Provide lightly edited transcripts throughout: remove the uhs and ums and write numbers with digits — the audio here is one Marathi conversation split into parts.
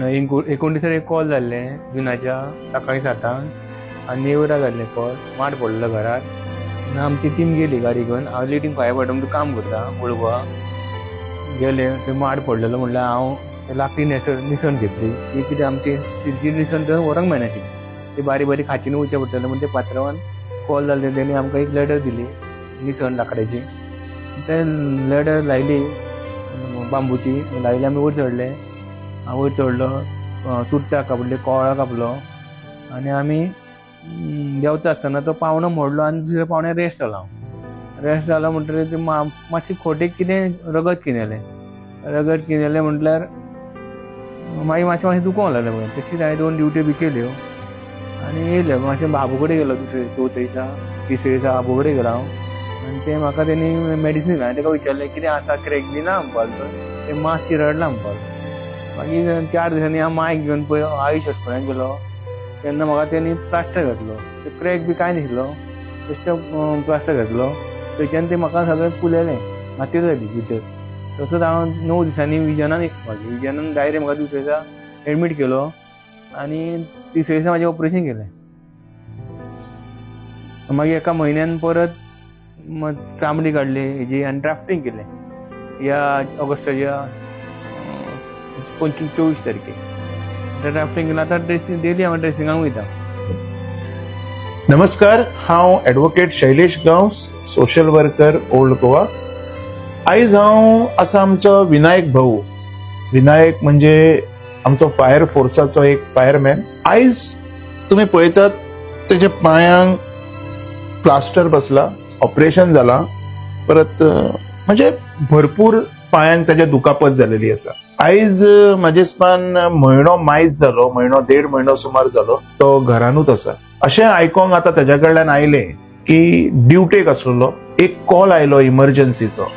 29 एक कॉल जाल्ले जुनाच्या सकाळी 7 आनी नेवरा जाल्ले कॉल माड पडलो घरात आनी आमची टीम गेली गाडी घेवन. हांव लिटींग फायर ब्रिगेडांत काम करता मुळगोवा. गेले ते माड पडलेलो म्हणल्यार हांव लाकडी निसण घेतली. ती कितें आमची शिरशी निसण थंय व्हरंक मेळनाशिल्ली. ती बारीक बारीक खाचीन वयचें पडटलें म्हणून ते पात्रांवान कॉल जाल्ले तेणी आमकां एक लॅडर दिली निसण लाकडाची. ते लॅडर लायली बांबूची लायली. आमी वयर चडले. हांव वयर चडलो तुट्टा कापले कोळा कापलो आनी आमी देंवता आसतना तो पावणो मोडलो आनी दुसऱ्या पावण्यार रेस्ट जालो. रेस्ट जालो म्हणटकीर ते मातशी खोटेक कितें रगत किनेलें म्हटल्यार मागीर मातशें दुखोंक लागलें पळय. तशीच हांवें 2 ड्युटी बी केल्यो आनी येयले. मातशें बाबू कडेन गेलो दुसरे 4 दिसा 3 दिसा बाबू कडेन गेलो हांव आनी ते म्हाका तेणी मेडिसीन हांवें ताका विचारलें कितें आसा क्रॅक बी ना म्हणपाक. ते मातशी रडला म्हणपाक. मागीर 4 दिसांनी हांव मायक घेवन पळय आयुश हॉस्पिटलांत गेलो तेन्ना म्हाका तेणी प्लास्टर घातलो. ते क्रॅक बी कांय नाशिल्लो बेश्टो प्लास्टर घातलो. थंयच्यान ते म्हाका सगळें फुलेलें माती जाली भितर. तसोच हांव 9 दिसांनी विजनान विजनान डायरेक्ट म्हाका दुसऱ्या दिसा एडमीट केलो आनी 3ऱ्या दिसा म्हाजें ऑपरेशन केलें. मागीर एका म्हयन्यान परत चामडी काडली हेजी आनी ड्राफ्टींग केलें ह्या ऑगस्टाच्या 24 तारखेक. ड्राफ्टींग केलें. आतां ड्रेसींग डेली हांव ड्रेसिंगाक वयता. नमस्कार, हांव advocate Shailesh Gawas, social worker old Goa. आयज हांव आसा आमचो विनायक भाऊ. विनायक म्हणजे आमचो फायर फोर्साचो एक फायरमॅन. आयज तुम्ही पळयतात तेच्या पांयांक प्लास्टर बसला, ऑपरेशन जाला, परत म्हणजे भरपूर पांयांक ताच्या दुखापत जालेली आसा. आयज म्हाजे हिसपान म्हयनो मायज जालो, 1.5 म्हयनो सुमार जालो तो घरानूच आसा. अशें आयकोंक आतां तेच्या कडल्यान आयलें की ड्युटेक आसलेलो एक कॉल आयलो इमर्जन्सीचो.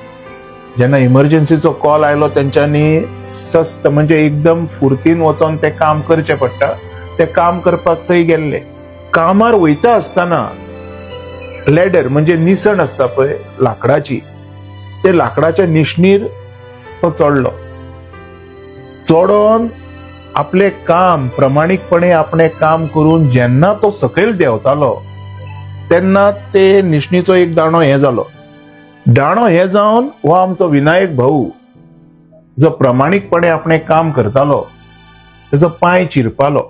जेन्ना इमर्जन्सीचो कॉल आयलो तेंच्यांनी सस्त म्हणजे एकदम फुर्तीन वचोन ते काम करचें पडटा. ते काम करपाक थंय गेल्ले. कामार वयता आसतना लॅडर म्हणजे निसण आसता पळय लाकडाची, ते लाकडाच्या निशणीर तो चडलो. चडोन आपले काम प्रामाणिकपणे आपले काम करून जेन्ना तो सकयल देंवतालो तेन्ना ते निशणीचो एक दाणो हे जालो. दाणो हे जावन हो आमचो विनायक भाऊ जो प्रामाणिकपणे आपले काम करतालो तेजो पांय चिरपालो.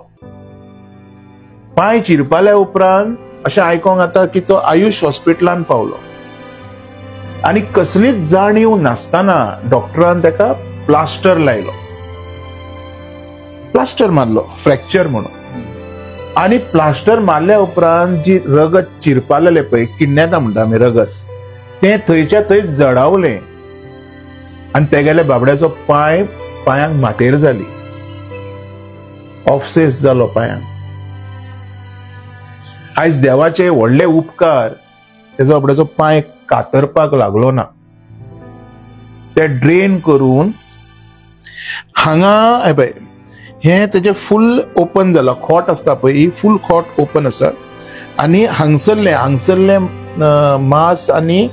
पांय चिरपाल्या उपरांत अशें आयकोंक येता की तो आयुश हॉस्पिटलांत पावलो आनी कसलीच जाणीव नासतना डॉक्टरान ताका प्लास्टर लायलो. प्लास्टर मारलो फ्रॅक्चर म्हणून. आनी प्लास्टर मारल्या उपरांत जी रगत चिरपालेले पळय किडन्याता म्हणटा आमी रगत, ते थंयच्या थंय जडावलें आनी तेगेल्या बाबड्याचो पांयांक मातेर जाली. ऑफसेस जालो पांयांक. आयज देवाचे व्हडले उपकार तेजो बाबड्याचो पांय कातरपाक लागलो ना. ते ड्रेन करून हांगा पळय हे तेजे फुल ओपन जाला. खोट आसता पळय ही फुल खोट ओपन आसा आनी हांगसरले मांस आनी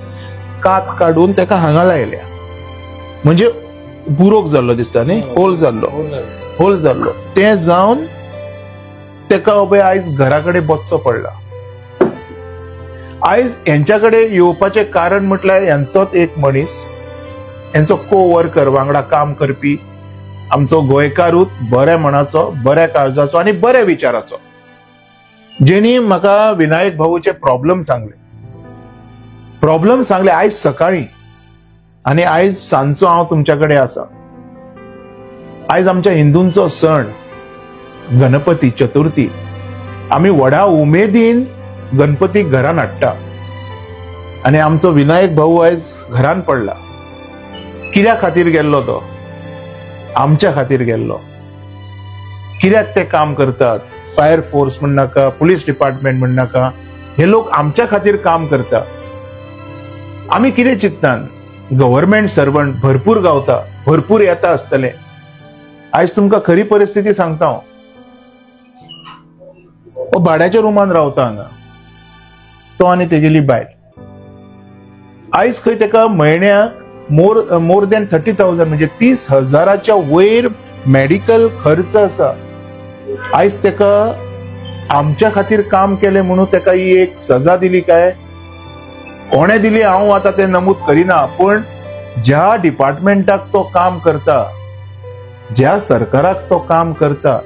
कात काडून तेका हांगा लायल्या. म्हणजे बुरोक जाल्लो दिसता न्ही, होल जाल्लो. ते जावन तेका आयज घरा कडेन बसचो पडला. आयज यांच्या कडेन येवपाचें कारण म्हटल्यार यांचोच एक मनीस, यांचो कोवर्कर वांगडा काम करपी आमचो गोंयकारूच बऱ्या मनाचो, बऱ्या काळजाचो आनी बऱ्या विचाराचो, जेणी म्हाका विनायक भाऊचे प्रॉब्लेम सांगले आयज सकाळी आनी आयज सांजचो हांव तुमच्या कडेन आसा. आयज आमच्या हिंदूंचो सण गणपती चतुर्थी. आमी व्हडा उमेदीन गणपतीक घरान हाडटा आनी आमचो विनायक भाऊ आयज घरान पडला. कित्या खातीर गेल्लो तो? आमच्या खातीर गेल्लो. कित्याक ते काम करतात? फायर फोर्स म्हण नाका, पुलीस डिपार्टमेंट म्हण नाका, हे लोक आमच्या खातीर काम करता. आमी कितें चिंततात? गव्हर्नमेंट सर्वंट भरपूर गावता, भरपूर येता आसतले. आयज तुमकां खरी परिस्थिती सांगता हांव. हो भाड्याच्या रूमान रावता हांगा, तो आनी तेगेली बायल. आयज खंय तेका म्हयन्याक मोर दॅन 30,000 म्हणजे 30,000च्या वयर मेडिकल खर्च आसा आयज तेका आमच्या खातीर काम केले म्हणून तेका ही एक सजा दिली काय कोणे दिली हांव आता ते नमूद करिना, पण ज्या डिपार्टमेंटाक तो काम करता, ज्या सरकाराक तो काम करता,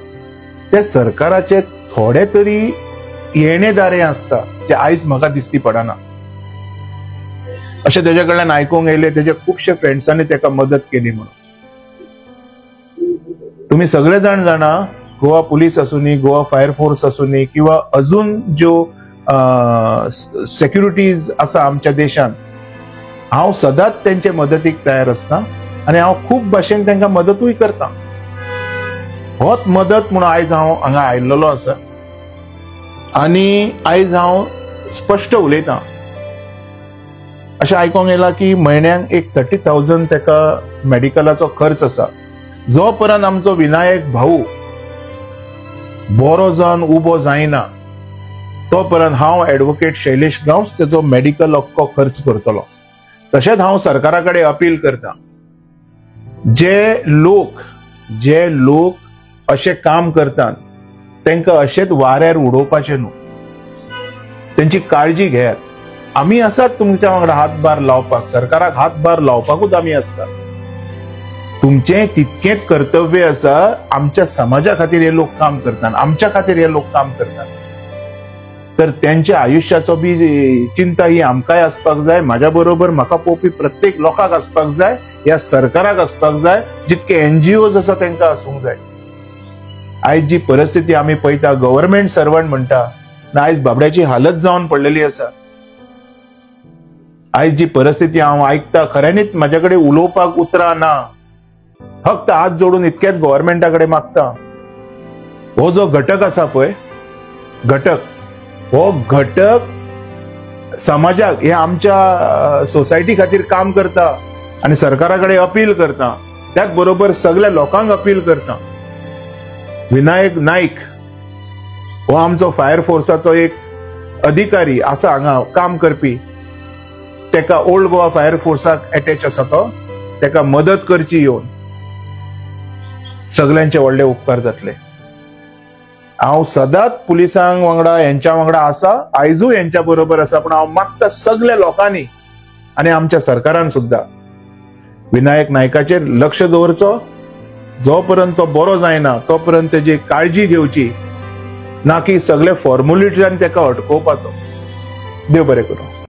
त्या सरकाराचे थोडे तरी येणेदारे असता जे आयज म्हाका दिसती पडना. अशें तेजे कडल्यान आयकूंक येयले तेजे खुबशे फ्रेंड्सांनी तेका मदत केली म्हणून. तुम्ही सगळे जाण जाणा गोवा पुलीस आसूनी, गोवा फायर फोर्स आसूनी किंवा अजून ज्यो सेक्युरिटीज आसा आमच्या देशांत, हांव सदांच तेंचे मदतीक तयार आसता आनी हांव खूब भाशेन तांकां मदतूय करता. होच मदत म्हणून आयज हांव हांगा आयिल्लो आसा आनी आयज हांव स्पश्ट उलयतां. अशें आयकोंक येयला की म्हयन्याक एक 30,000 तेका मेडिकलाचो खर्च आसा. जो पर्यंत आमचो विनायक भाऊ बरो जावन उबो जायना तो पर्यंत हांव एडवोकेट शैलेश गांवस तेजो मेडिकल अख्खो खर्च करतलो. तशेंच हांव सरकारा कडेन अपील करता, जे लोक अशें काम करतात तांकां अशेंच वाऱ्यार उडोवपाचें न्हू. तेंची काळजी घेयात. आमी आसात तुमच्या वांगडा हातभार लावपाक, सरकाराक हातभार लावपाकूच आमी आसता. तुमचें तितकेंच कर्तव्य आसा. आमच्या समाजा खातीर हे लोक काम करतात, आमच्या खातीर हे लोक काम करतात, तर त्यांच्या आयुष्याचो बी चिंता ही आमकांय आसपाक जाय, म्हाज्या बरोबर म्हाका पळोवपी प्रत्येक लोकांक आसपाक जाय, ह्या सरकाराक आसपाक जाय, जितके एनजीओज आसा तांकां आसूंक जाय. आयज जी परिस्थिती आमी पळयता, गव्हर्नमेंट सर्वंट म्हणटा आयज बाबड्याची हालत जावन पडलेली आसा. आयज जी परिस्थिती हांव आयकता खऱ्यांनीच म्हाजे कडेन उलोवपाक उतरां ना. फक्त हात जोडून इतकेच गव्हर्नमेंटा कडेन मागता, हो जो घटक आसा पळय, हो घटक समाजाक, हे आमच्या सोसायटी खातीर काम करता आणि सरकारा कडेन अपील करता, त्याच बरोबर सगळ्या लोकांक अपील करता. विनायक नाईक हो आमचो फायर फोर्साचो एक अधिकारी आसा हांगा काम करपी. तेका ओल्ड गोवा फायर फोर्साक अटॅच आसा तो, तेका मदत करची येवन सगळ्यांचे व्हडले उपकार जातले. हांव सदांच पुलिसांक वांगडा यांच्या वांगडा आसा, आयजूय यांच्या बरोबर आसा, पण हांव मागता सगळ्या लोकांनी आनी आमच्या सरकारान सुद्धा विनायक नायकाचेर लक्ष दवरचो. जो पर्यंत तो बरो जायना तो पर्यंत तेजी काळजी घेवची, ना की सगळे फॉर्मुलिटीजान तेका अटकोवपाचो. देव बरें करूं.